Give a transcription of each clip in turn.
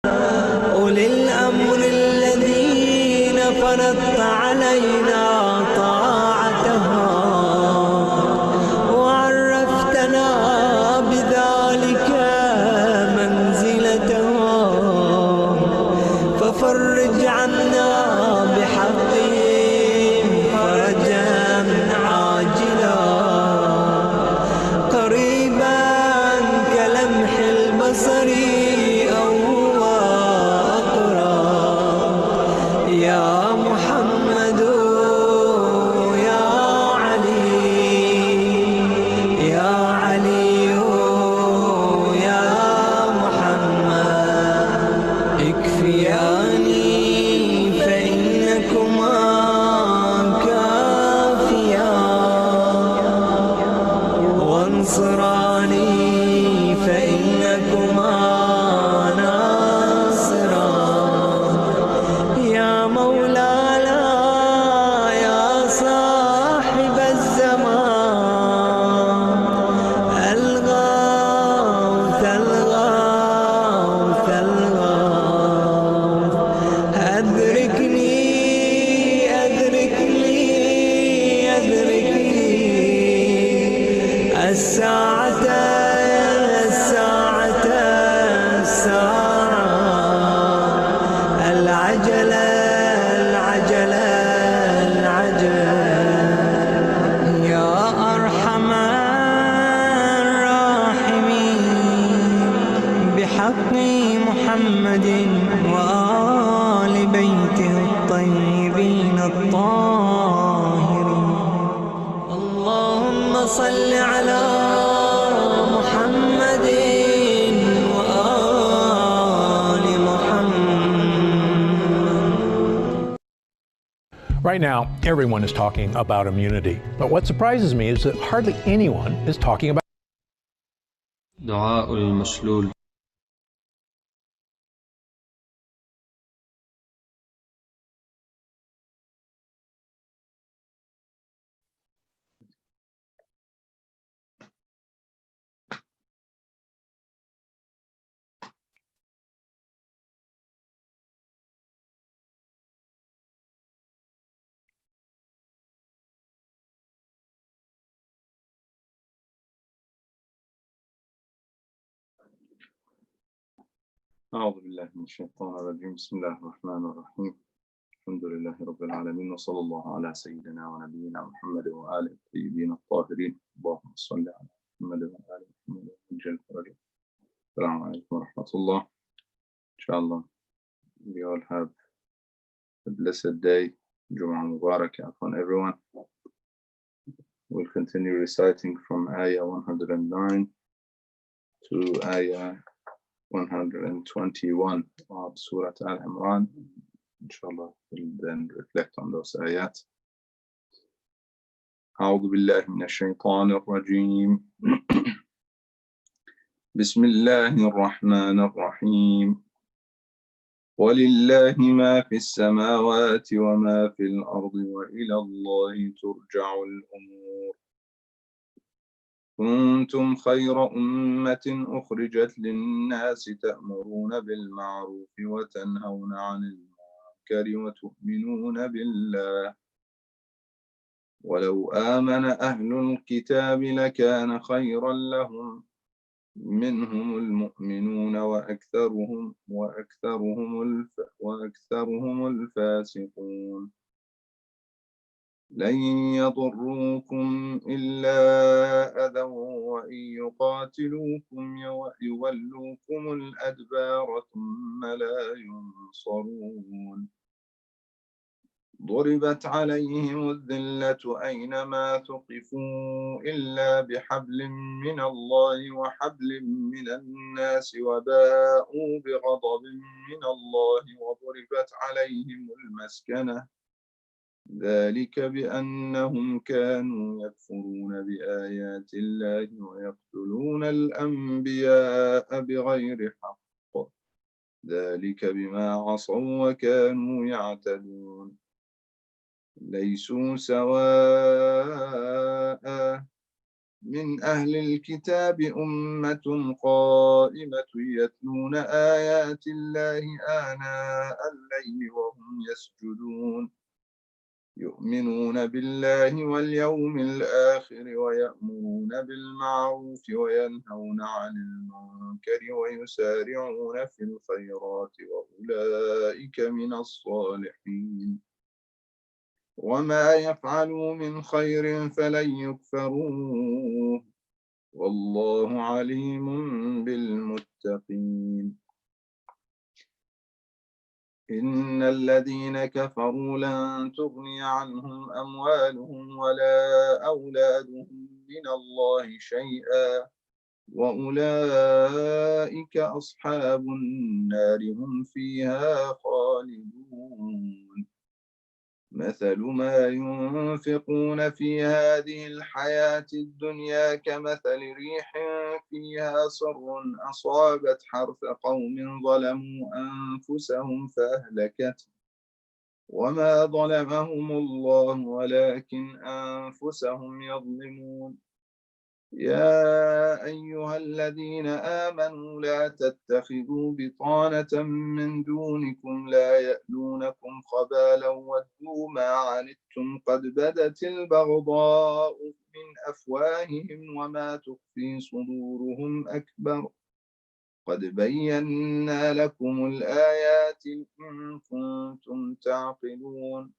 أولي الأمر الذين فرضت علينا طاعتهم وعرفتنا بذلك منزلتهم، ففرج عنا بحقهم فرجا عاجلا قريبا كلمح البصر أو أقرب، يا محمد يا علي، يا علي يا محمد، اكفياني فإنكما كافيان، وانصراني فإنكما ناصران، يا مولانا يا صاحب الزمان، الغوث الغوث الغوث، أدركني أدركني أدركني الساعة الساعة الساعة، العجلة العجلة العجل، يا أرحم الراحمين بحق محمد وآل بيته الطيبين الطاهرين. اللهم صل على محمد وآل محمد. Right now, everyone is talking about immunity. But what surprises me is that hardly anyone is talking about دعاء المشلول. أعوذ بالله من الشيطان الرجيم. بسم الله الرحمن الرحيم. الحمد لله رب العالمين، وصلى الله على سيدنا ونبينا محمد وآله الطيبين الطاهرين. اللهم صل على محمد وآل محمد وجل فرجه. السلام عليكم ورحمة الله. Inshallah, we all have a blessed day. Jum'ah Mubarak upon everyone. We'll continue reciting from Ayah 109 to Ayah 121 of Surah Al-Imran. Inshallah, we'll then reflect on those ayat. أعوذ بالله من الشيطان الرجيم. بسم الله الرحمن الرحيم. ولله ما في السماوات وما في الأرض وإلى الله ترجع الأمور. كنتم خير أمة أخرجت للناس تأمرون بالمعروف وتنهون عن المنكر وتؤمنون بالله. ولو آمن أهل الكتاب لكان خيرا لهم منهم المؤمنون وأكثرهم الفاسقون. لن يضروكم إلا أذى وإن يقاتلوكم يولوكم الأدبار ثم لا ينصرون. ضربت عليهم الذلة أينما ثقفوا إلا بحبل من الله وحبل من الناس وباءوا بغضب من الله وضربت عليهم المسكنة. ذلك بأنهم كانوا يكفرون بآيات الله ويقتلون الأنبياء بغير حق. ذلك بما عصوا وكانوا يعتدون. ليسوا سواء من أهل الكتاب أمة قائمة يتلون آيات الله آناء الليل وهم يسجدون يؤمنون بالله واليوم الآخر ويأمرون بالمعروف وينهون عن المنكر ويسارعون في الخيرات وأولئك من الصالحين وما يفعلوا من خير فلن يكفروه والله عليم بالمتقين إن الذين كفروا لن تغني عنهم أموالهم ولا أولادهم من الله شيئا وأولئك أصحاب النار هم فيها خالدون مثل ما ينفقون في هذه الحياة الدنيا كمثل ريح فيها صر أصابت حرث قوم ظلموا أنفسهم فأهلكته وما ظلمهم الله ولكن أنفسهم يظلمون يا أيها الذين آمنوا لا تتخذوا بطانة من دونكم لا يألونكم خبالا ودوا ما عنتم قد بدت البغضاء من أفواههم وما تخفي صدورهم أكبر قد بينا لكم الآيات إن كنتم تعقلون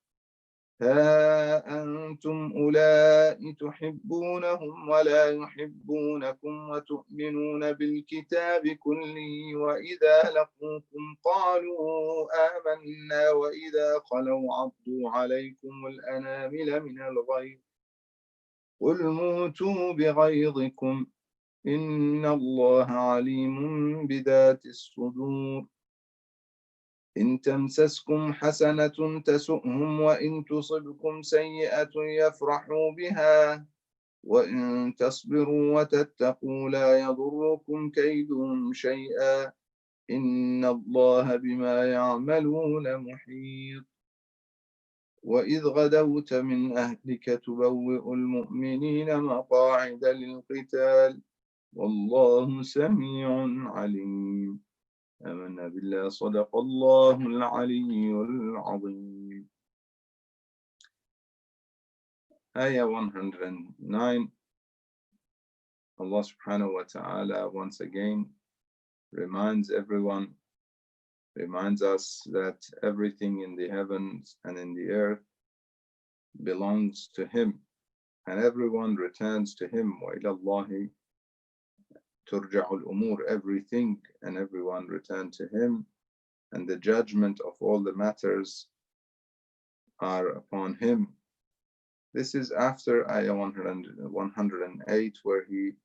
ها أنتم أولئك تحبونهم ولا يحبونكم وتؤمنون بالكتاب كله وإذا لقوكم قالوا آمنا وإذا خلوا عضوا عليكم الأنامل من الغيظ قل موتوا بغيظكم إن الله عليم بذات الصدور إن تمسسكم حسنة تسؤهم وإن تصبكم سيئة يفرحوا بها وإن تصبروا وتتقوا لا يضركم كيدهم شيئا إن الله بما يعملون محيط وإذ غدوت من أهلك تبوئ المؤمنين مقاعد للقتال والله سميع عليم آمنا بالله صدق الله العلي العظيم. Ayah 109. Allah subhanahu wa ta'ala once again reminds us that everything in the heavens and in the earth belongs to Him and everyone returns to Him. وَإِلَى اللَّهِ تُرْجَعُ الْأُمُورِ Everything and everyone return to Him, and the judgment of all the matters are upon Him. This is after Ayah 108, where He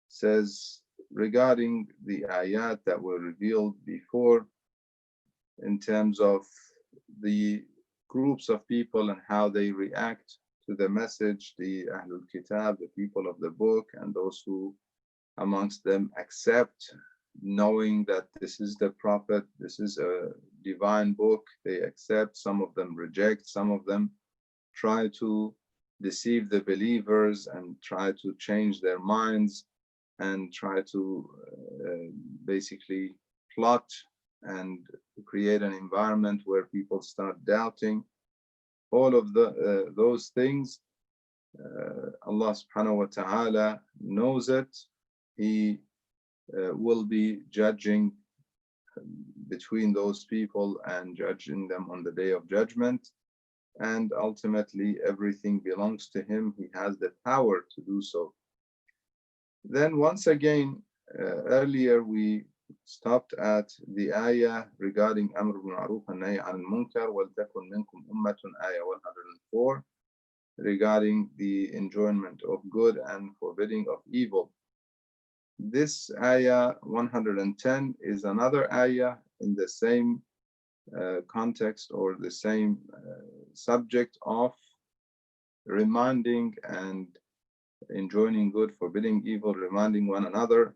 says regarding the ayat that were revealed before in terms of the groups of people and how they react to the message, the Ahlul Kitab, the people of the book, and those who amongst them accept, knowing that this is the Prophet, this is a divine book, they accept. Some of them reject, some of them try to deceive the believers and try to change their minds and try to basically plot and create an environment where people start doubting. All of those things, Allah subhanahu wa ta'ala knows it. He will be judging between those people and judging them on the day of judgment. And ultimately, everything belongs to Him. He has the power to do so. Then once again, earlier we stopped at the ayah regarding Amr bil Ma'ruf and Nahy al Munkar, وَلْتَكُنْ مِنْكُمْ أُمَّةٌ, ayah 104, regarding the enjoyment of good and forbidding of evil. This ayah 110 is another ayah in the same context or the same subject of reminding and enjoining good, forbidding evil, reminding one another.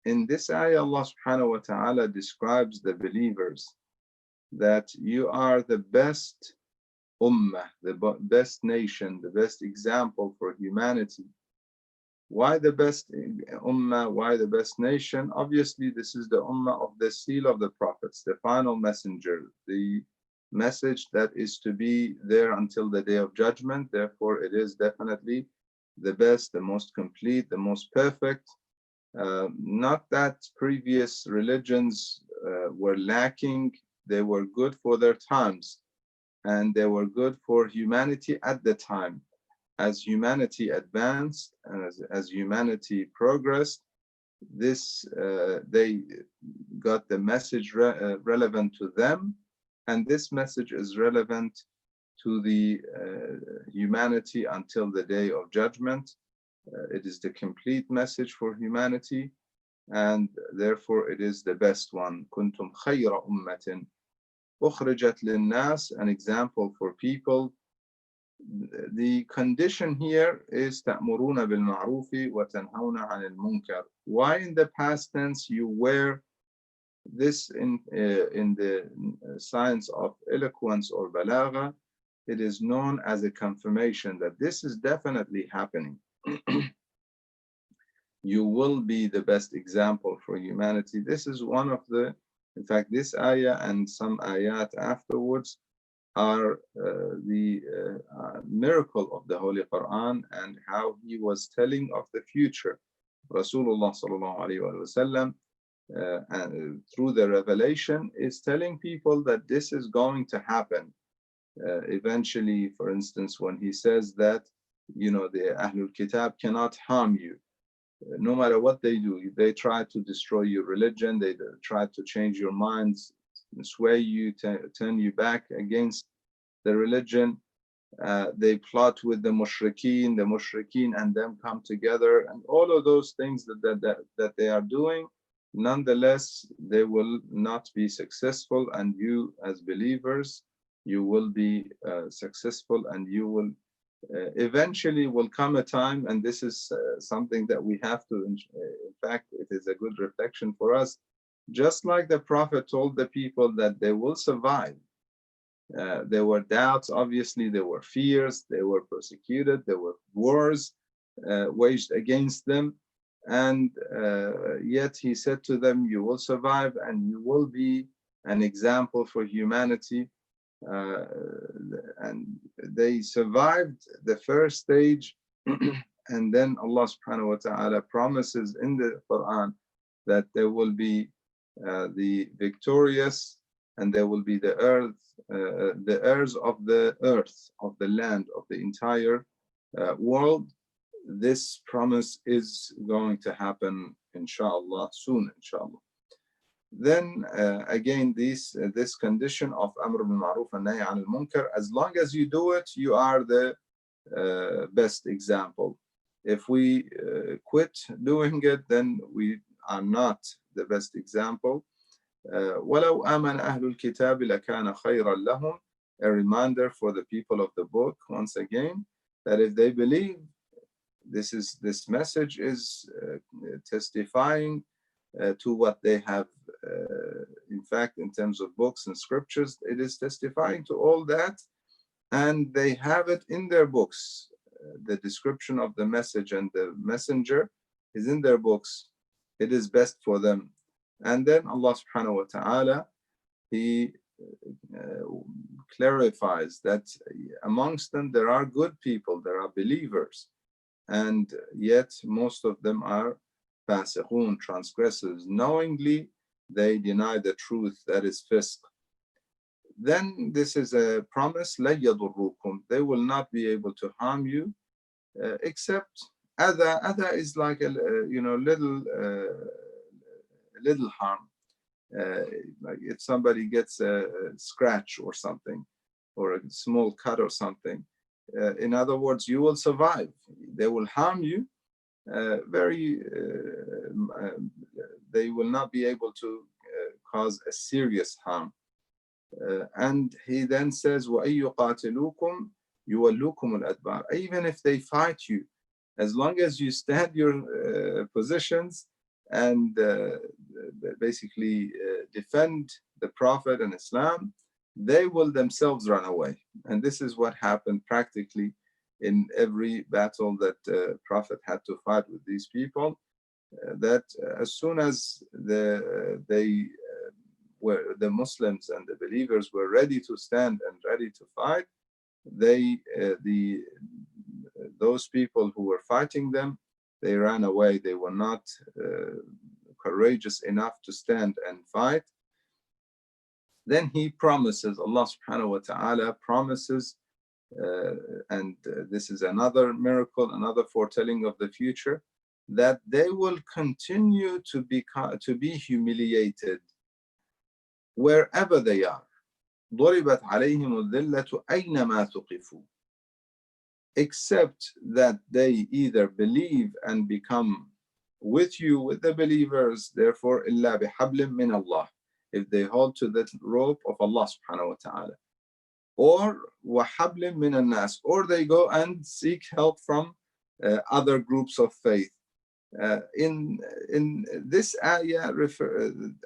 In this ayah, Allah subhanahu wa ta'ala describes the believers that you are the best ummah, the best nation, the best example for humanity. Why the best ummah? Why the best nation? Obviously, this is the ummah of the seal of the prophets, the final messenger, the message that is to be there until the day of judgment. Therefore, it is definitely the best, the most complete, the most perfect. Not that previous religions were lacking, they were good for their times, and they were good for humanity at the time. As humanity advanced and as humanity progressed, they got the message relevant to them, and this message is relevant to the humanity until the day of judgment. It is the complete message for humanity, and therefore it is the best one. Kuntum khayra ummatin ukhrijat linnas, an example for people. The condition here is تأمرون بالمعروف وتنهون عن المنكر. Why in the past tense you wear this in the science of eloquence or balagha? It is known as a confirmation that this is definitely happening. You will be the best example for humanity. This is one of the, in fact, this ayah and some ayat afterwards are the miracle of the Holy Quran and how he was telling of the future. Rasulullah sallallahu alaihi wasallam, and through the revelation, is telling people that this is going to happen. Eventually, for instance, when he says that, the Ahlul Kitab cannot harm you, no matter what they do. They try to destroy your religion, they try to change your minds, sway you, turn you back against the religion. They plot with the mushrikeen and them come together, and all of those things that they are doing. Nonetheless, they will not be successful, and you as believers, you will be successful, and you will eventually will come a time, and this is something that we have to, in fact, it is a good reflection for us. Just like the Prophet told the people that they will survive. There were doubts, obviously, there were fears, they were persecuted, there were wars waged against them. And yet he said to them, you will survive and you will be an example for humanity. And they survived the first stage. And then Allah subhanahu wa ta'ala promises in the Quran that there will be the victorious, and there will be the heirs of the earth, of the land, of the entire world. This promise is going to happen, inshallah, soon, inshallah. Then again, this condition of Amr bil Ma'ruf and Nahy al Munkar, as long as you do it, you are the best example. If we quit doing it, then we are not the best example. وَلَوْ آمَنَ أَهْلُ الْكِتَابِ لَكَانَ خَيْرًا لَهُمْ. A reminder for the people of the book, once again, that if they believe, this message is testifying to what they have, in fact, in terms of books and scriptures, it is testifying to all that, and they have it in their books. The description of the message and the messenger is in their books. It is best for them. And then Allah subhanahu wa ta'ala, he clarifies that amongst them there are good people, there are believers, and yet most of them are fasiqun, transgressors. Knowingly they deny the truth, that is fisq. Then this is a promise, لَن يَضُرُّكُمْ. They will not be able to harm you, except adha is like a little harm. Like if somebody gets a scratch or something, or a small cut or something. In other words, you will survive. They will harm you. They will not be able to cause a serious harm. And he then says, وَأَيُّ قَاتِلُوكُمْ يُوَلُّوكُمُ الْأَدْبَارِ. Even if they fight you, as long as you stand your positions and basically defend the Prophet and Islam, they will themselves run away. And this is what happened practically in every battle that Prophet had to fight with these people, that as soon as the Muslims and the believers were ready to stand and ready to fight, those people who were fighting them, they ran away. They were not courageous enough to stand and fight. Then he promises, Allah subhanahu wa ta'ala promises, and this is another miracle, another foretelling of the future, that they will continue to be humiliated wherever they are. ضربت عليهم الذلة أينما ثقفوا, except that they either believe and become with you, with the believers, therefore إلا بحبل من الله, if they hold to the rope of Allah subhanahu wa ta'ala, or وحبل من الناس, or they go and seek help from other groups of faith. In this ayah,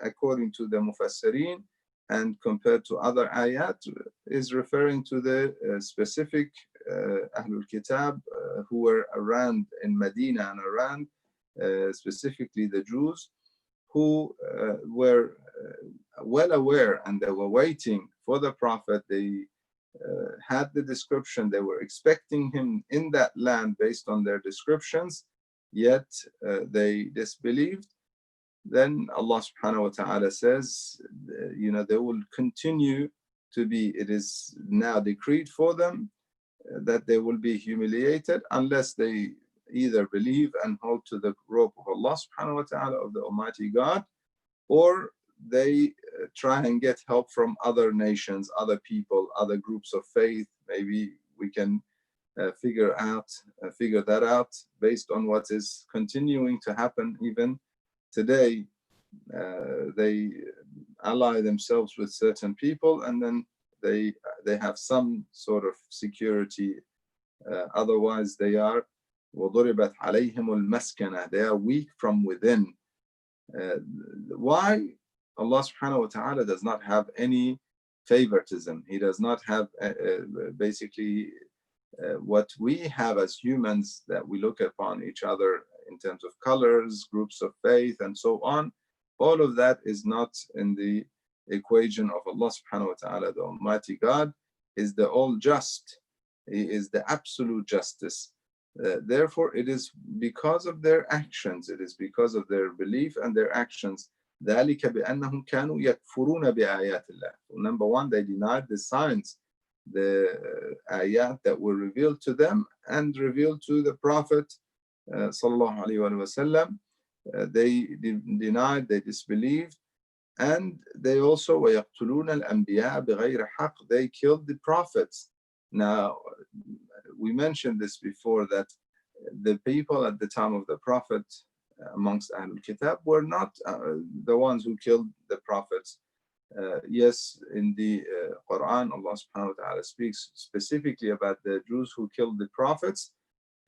according to the Mufassirin and compared to other ayat, is referring to the specific Ahlul Kitab who were around in Medina and around, specifically the Jews, who were well aware and they were waiting for the Prophet. They had the description, they were expecting him in that land based on their descriptions, yet they disbelieved. Then Allah subhanahu wa ta'ala says, they will continue to be, it is now decreed for them that they will be humiliated unless they either believe and hold to the rope of Allah subhanahu wa ta'ala, of the Almighty God, or they try and get help from other nations, other people, other groups of faith. Maybe we can figure that out based on what is continuing to happen even today. They ally themselves with certain people, and then they have some sort of security. Otherwise, they are وَضُرِبَتْ عَلَيْهِمُ الْمَسْكَنَةِ, they are weak from within. Why? Allah subhanahu wa ta'ala does not have any favoritism. He does not have basically what we have as humans, that we look upon each other in terms of colors, groups of faith, and so on. All of that is not in the equation of Allah subhanahu wa ta'ala. The Almighty God is the all just. He is the absolute justice. Therefore, it is because of their actions, it is because of their belief and their actions. ذَلِكَ بِأَنَّهُمْ كَانُوا يَكْفُرُونَ بِآيَاتِ اللَّهِ. Number one, they denied the signs, the ayat that were revealed to them and revealed to the Prophet sallallahu alaihi wasallam. They denied, they disbelieved, and they also وَيَقْتُلُونَ الْأَنْبِيَاءَ بِغَيْرِ حَقٍّ, they killed the prophets. Now, we mentioned this before, that the people at the time of the Prophet amongst Ahlul Kitab were not the ones who killed the prophets. Yes, in the Quran, Allah subhanahu wa ta'ala speaks specifically about the Jews who killed the prophets.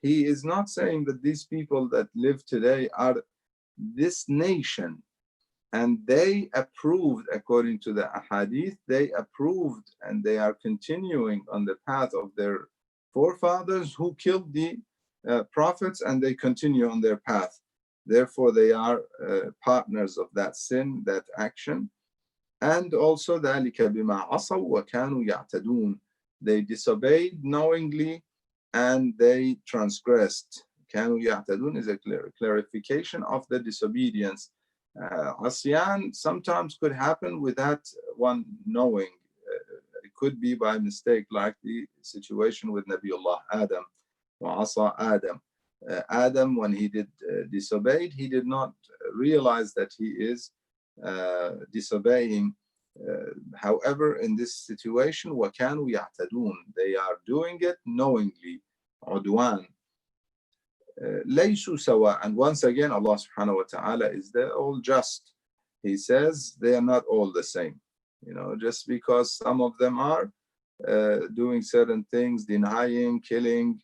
He is not saying that these people that live today are this nation, and they approved, according to the ahadith, they approved and they are continuing on the path of their forefathers who killed the prophets, and they continue on their path. Therefore, they are partners of that sin, that action. And also, ذَلِكَ بِمَا عَصَوْا وَكَانُوا يَعْتَدُونَ, they disobeyed knowingly and they transgressed. كَانُوا يَعْتَدُونَ is a clarification of the disobedience. Asyan sometimes could happen without one knowing. It could be by mistake, like the situation with Nabiullah Adam, وَعَصَى Adam. Adam, when he did disobeyed, he did not realize that he is disobeying. However, in this situation, وَكَانُوا يَعْتَدُونَ, they are doing it knowingly. عُدْوان. لَيْسُوا سَوَاءً, and once again, Allah subhanahu wa ta'ala is the all just. He says they are not all the same. Just because some of them are doing certain things, denying, killing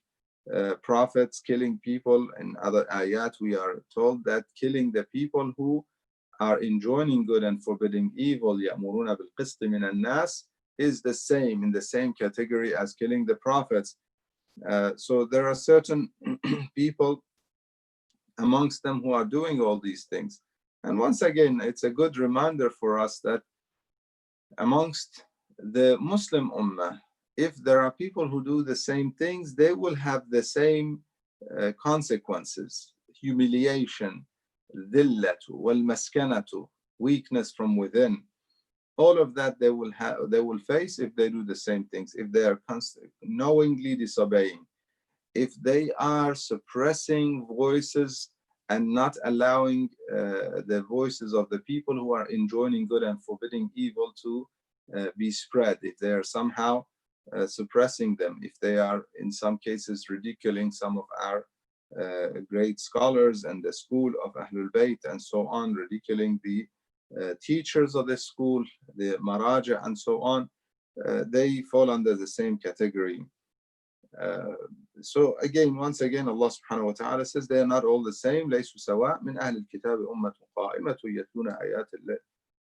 prophets, killing people. In other ayat, we are told that killing the people who are enjoining good and forbidding evil, يَأْمُرُونَ بِالْقِسْطِ مِنَ النَّاسِ, is the same, in the same category as killing the prophets. So there are certain people amongst them who are doing all these things. And once again, it's a good reminder for us that amongst the Muslim Ummah, if there are people who do the same things, they will have the same consequences: humiliation, dhillatu, wal maskanatu, weakness from within. All of that they will face if they do the same things, if they are knowingly disobeying, if they are suppressing voices and not allowing the voices of the people who are enjoining good and forbidding evil to be spread, if they are somehow suppressing them, if they are in some cases ridiculing some of our great scholars and the school of Ahlul Bayt and so on, ridiculing the teachers of the school, the Maraja and so on, they fall under the same category. So again, once again, Allah subhanahu wa ta'ala says they are not all the same. ليسوا سواء من أهل الكتاب أمة قائمة يتلون آيات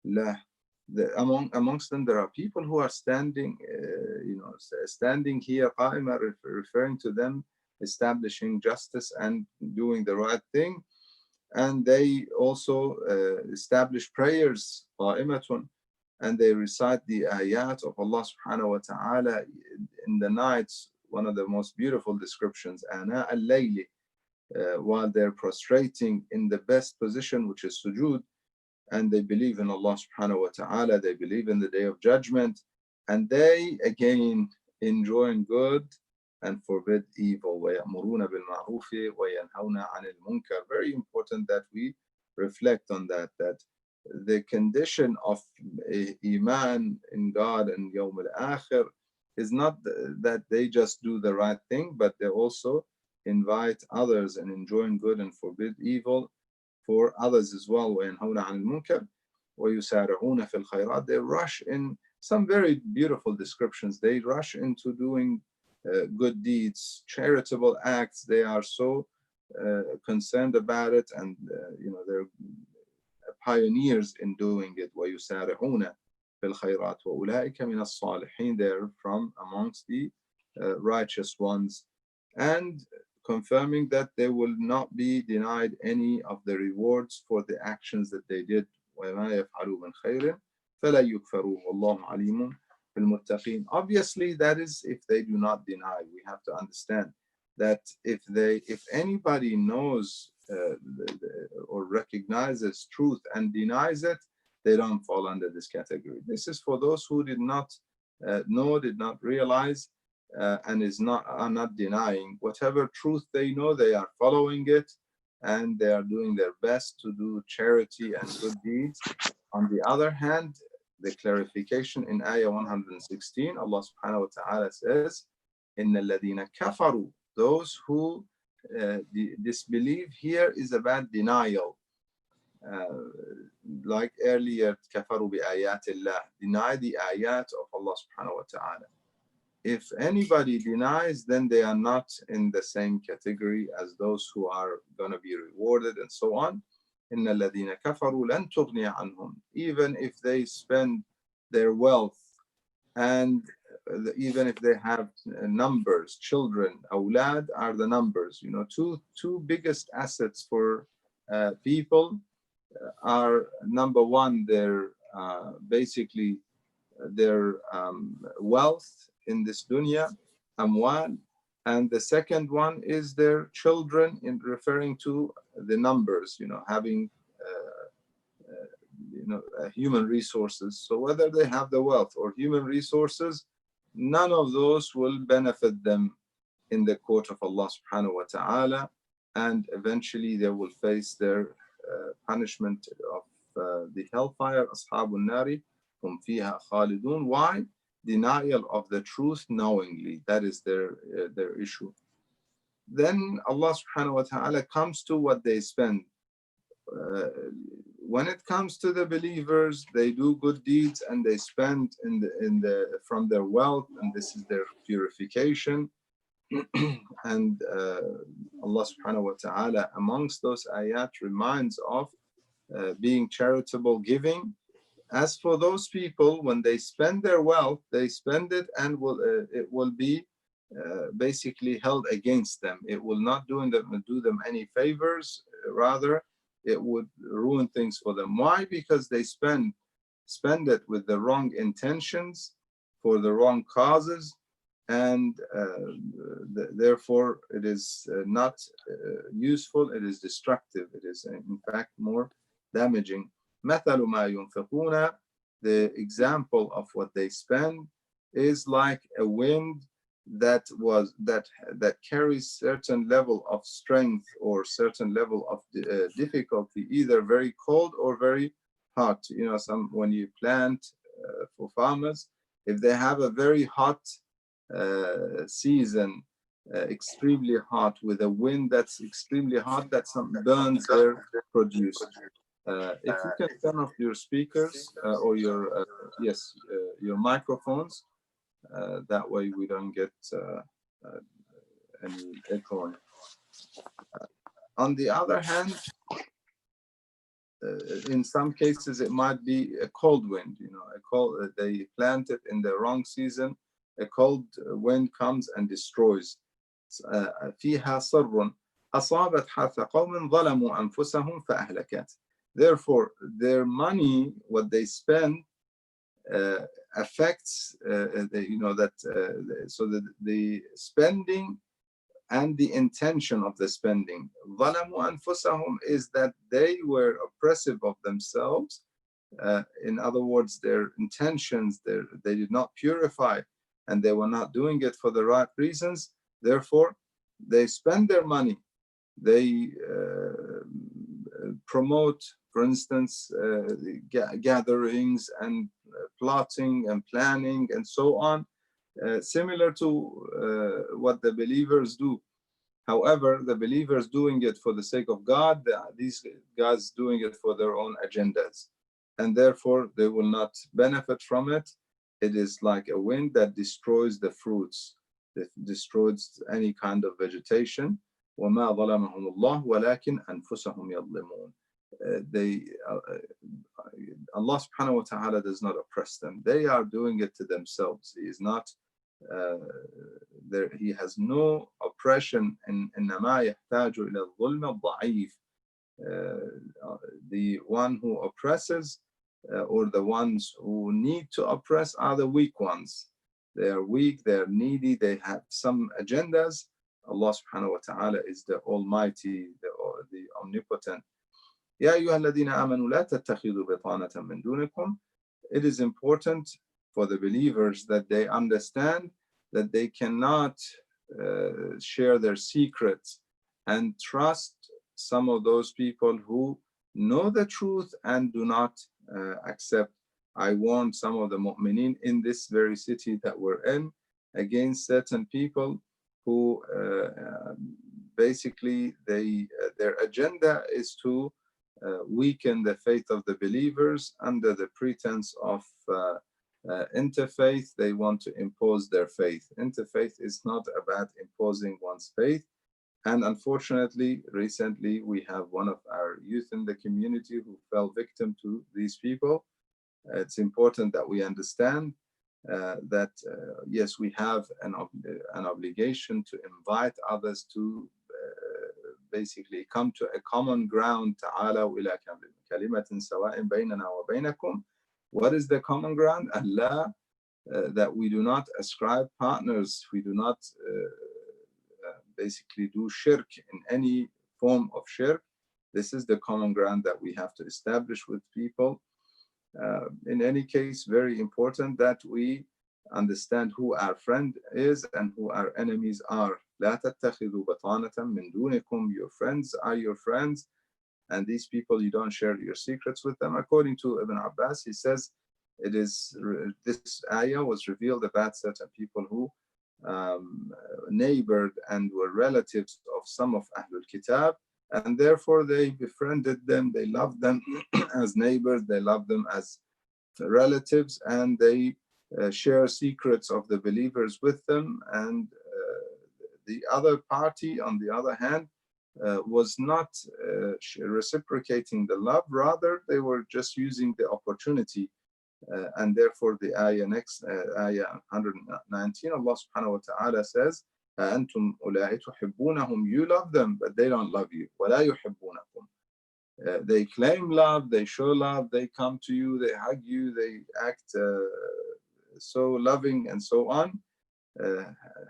الله. Amongst them there are people who are standing, standing here, قائمة, referring to them establishing justice and doing the right thing. And they also establish prayers, قائمة, and they recite the ayat of Allah subhanahu wa ta'ala in the nights. One of the most beautiful descriptions, ana al-layli, while they're prostrating in the best position, which is sujood, and they believe in Allah subhanahu wa ta'ala, they believe in the day of judgment, and they again enjoin good and forbid evil. وَيَأْمُرُونَ بِالْمَعْرُوفِ وَيَنْهَوْنَ عَنِ الْمُنكَرِ. Very important that we reflect on that the condition of iman in God and Yawm al-Akhir is not that they just do the right thing, but they also invite others and enjoin good and forbid evil for others as well. وَيَنْهَوْنَ عَنِ الْمُنكَرِ وَيُسَارِعُونَ فِي الْخَيْرَاتِ. They rush in some very beautiful descriptions. They rush into doing good deeds, charitable acts. They are so concerned about it, and they're pioneers in doing it. وَيُسَارِعُونَ فِي الْخَيْرَاتِ وَأُولَٰئِكَ مِنَ الصَّالِحِينَ. They're from amongst the righteous ones, and confirming that they will not be denied any of the rewards for the actions that they did. وَمَا يَفْعَلُوا مِنْ خَيْرٍ فَلَا يُكْفَرُوا وَاللَّهُ عَلِيمٌ بِالْمُتَّقِينَ. Obviously, that is if they do not deny. We have to understand that if anybody knows or recognizes truth and denies it, they don't fall under this category. This is for those who did not know, did not realize, and are not denying. Whatever truth they know, they are following it, and they are doing their best to do charity and good deeds. On the other hand, the clarification in Ayah 116, Allah subhanahu wa ta'ala says, إِنَّ الَّذِينَ كَفَرُوا. Those who disbelieve here is about denial. Like earlier, كَفَرُوا بِآيَاتِ اللَّهِ, deny the ayat of Allah subhanahu wa ta'ala. If anybody denies, then they are not in the same category as those who are going to be rewarded and so on. إِنَّ الَّذِينَ كَفَرُوا لَن تُغْنِيَ عَنْهُمْ. Even if they spend their wealth, and even if they have numbers, children, awlad are the numbers. Two biggest assets for people are, number one, their basically their wealth in this dunya, amwal, and the second one is their children, in referring to the numbers, having human resources. So whether they have the wealth or human resources, none of those will benefit them in the court of Allah subhanahu wa ta'ala, and eventually they will face their punishment of the hellfire. Ashabun nari hum fiha khalidun. Why? Denial of the truth knowingly. That is their issue. Then Allah subhanahu wa ta'ala comes to what they spend. When it comes to the believers, they do good deeds and they spend from their wealth, and this is their purification. And Allah subhanahu wa ta'ala amongst those ayat reminds of being charitable, giving. As for those people, when they spend their wealth, they spend it and it will be basically held against them. It will not do them any favors. Rather, it would ruin things for them. Why? Because they spend it with the wrong intentions for the wrong causes, and therefore it is not useful. It is destructive. It is in fact more damaging. مثل ما ينفقون, the example of what they spend is like a wind that carries certain level of strength or certain level of difficulty, either very cold or very hot. You know, when you plant for farmers, if they have a very hot season, extremely hot, with a wind that's extremely hot, that burns their produce. If you can turn off your speakers or your your microphones, that way we don't get any echoing. On the other hand, in some cases it might be a cold wind. You know, they plant it in the wrong season. A cold wind comes and destroys. فيها صر أصابت حرث قوم ظلموا أنفسهم فأهلكت. Therefore, their money, what they spend, affects so that the spending and the intention of the spending. ظلموا أنفسهم is that they were oppressive of themselves. In other words, their intentions, they did not purify, and they were not doing it for the right reasons. Therefore, they spend their money. They promote, for instance, gatherings and plotting and planning and so on, similar to what the believers do. However, the believers doing it for the sake of God, these guys doing it for their own agendas, and therefore they will not benefit from it. It is like a wind that destroys the fruits, that destroys any kind of vegetation. وَمَا ظَلَمَهُمُ اللَّهُ وَلَكِنْ أَنفُسَهُمْ يَظْلِمُونَ. Allah subhanahu wa ta'ala does not oppress them. They are doing it to themselves. He is not He has no oppression. إِنَّمَا يَحْتَاجُ إِلَى الظُّلْمِ الضَّعِيفِ. The one who oppresses or the ones who need to oppress are the weak ones. They are weak, they are needy, they have some agendas. Allah subhanahu wa ta'ala is the Almighty, the Omnipotent. يا أيها الذين آمنوا لا تتخذوا بطانة من دونكم. It is important for the believers that they understand that they cannot share their secrets and trust some of those people who know the truth and do not accept. I warned some of the mu'mineen in this very city that we're in against certain people who basically their agenda is to weaken the faith of the believers under the pretense of interfaith. They want to impose their faith. Interfaith is not about imposing one's faith. And unfortunately, recently we have one of our youth in the community who fell victim to these people. It's important that we understand that yes, we have an obligation to invite others to basically come to a common ground. تعالوا إلى كلمة سواء بيننا وبينكم. What is the common ground? Allah, that we do not ascribe partners. We do not basically do shirk in any form of shirk. This is the common ground that we have to establish with people. In any case, very important that we understand who our friend is and who our enemies are. لا تتخذوا بطانة من دونكم. Your friends are your friends, and these people, you don't share your secrets with them. According to Ibn Abbas, he says it is this ayah was revealed about certain people who neighbored and were relatives of some of Ahlul Kitab, and therefore they befriended them, they loved them as neighbors, they loved them as relatives, and they share secrets of the believers with them. And the other party, on the other hand, was not reciprocating the love. Rather, they were just using the opportunity And therefore the ayah next, ayah 119, Allah subhanahu wa ta'ala says, أَأَنْتُمْ أُولَٰئِ تُحِبُّونَهُم, you love them, but they don't love you. وَلَا يُحِبُّونَكُمْ. They claim love, they show love, they come to you, they hug you, they act so loving and so on.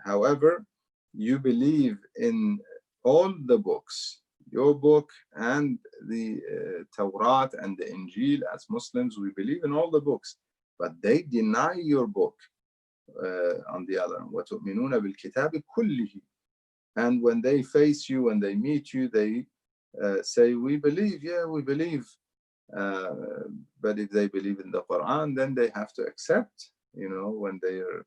However, you believe in all the books, your book and the Tawrat and the Injil. As Muslims, we believe in all the books, but they deny your book on the other. وَتُؤْمِنُونَ بِالْكِتَابِ كُلِّهِ. And when they face you, when they meet you, they say, we believe, yeah, we believe. But if they believe in the Quran, then they have to accept, when they are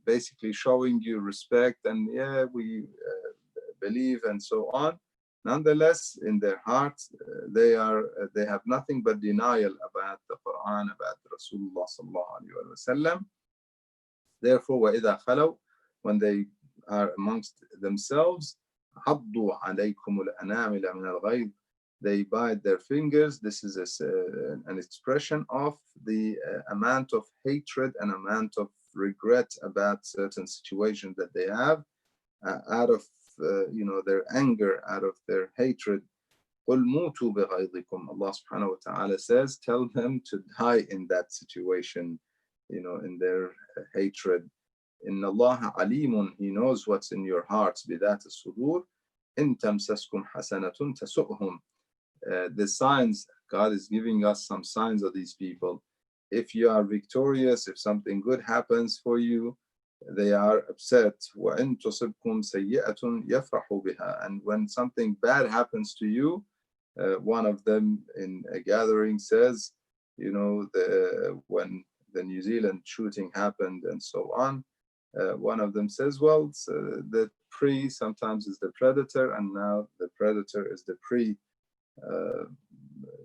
basically showing you respect and yeah, we believe and so on. Nonetheless, in their hearts, they have nothing but denial about the Quran, about Rasulullah sallallahu alaihi wasallam. Therefore, وَإِذَا خَلَوْا, when they are amongst themselves, عَضُّوا عَلَيْكُمُ الْأَنَامِلَ مِنَ الْغَيْظِ, they bite their fingers. This is an expression of the amount of hatred and amount of regret about certain situations that they have, out of their anger, out of their hatred. قُلْ مُوتُوا بِغَيْظِكُمْ, Allah subhanahu wa ta'ala says, tell them to die in that situation, in their hatred. إِنَّ اللَّهَ عَلِيمٌ, He knows what's in your hearts. بِذَاتِ الصُّدُورِ إِن تَمْسَسْكُمْ حَسَنَةٌ تَسُؤْهُمْ. The signs, God is giving us some signs of these people. If you are victorious, if something good happens for you, they are upset. وَإِن تُصِبْكُمْ سَيِّئَةٌ يَفْرَحُوا بِهَا. And when something bad happens to you, one of them in a gathering says, when the New Zealand shooting happened and so on, one of them says, well, the prey sometimes is the predator, and now the predator is the prey.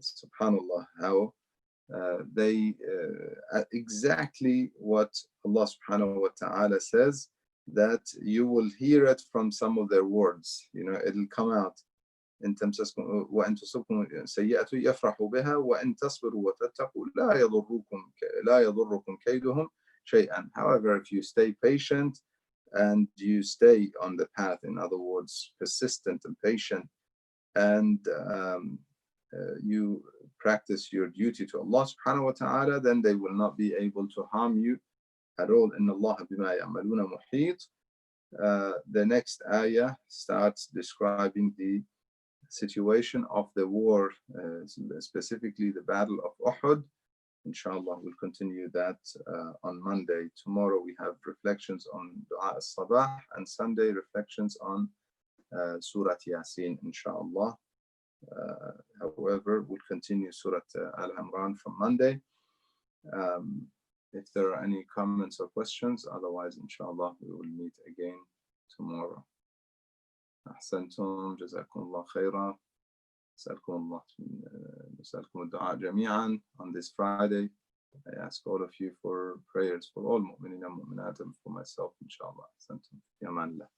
Subhanallah, how they exactly what Allah subhanahu wa ta'ala says, that you will hear it from some of their words. It'll come out. إن تمسسكم وإن تصبكم سيئة يفرحوا بها وإن تصبروا وتتقوا لا يضركم كيدهم شيئا. However, if you stay patient and you stay on the path, in other words, persistent and patient, and you practice your duty to Allah subhanahu wa ta'ala, then they will not be able to harm you at all. إن الله بما يعملون محيط. The next ayah starts describing the situation of the war, specifically the Battle of Uhud. Inshallah, we'll continue that on Monday. Tomorrow we have reflections on Dua al-Sabah, and Sunday reflections on Surah Yasin, inshallah. However, we'll continue Surah Al-Imran from Monday. If there are any comments or questions, otherwise, inshallah, we will meet again tomorrow. أحسنتم جزاكم الله خيرا. نسألكم الدعاء جميعا on this Friday. I ask all of you for prayers for all mu'minina and mu'minat, and for myself, inshallah. أحسنتم. في أمان الله.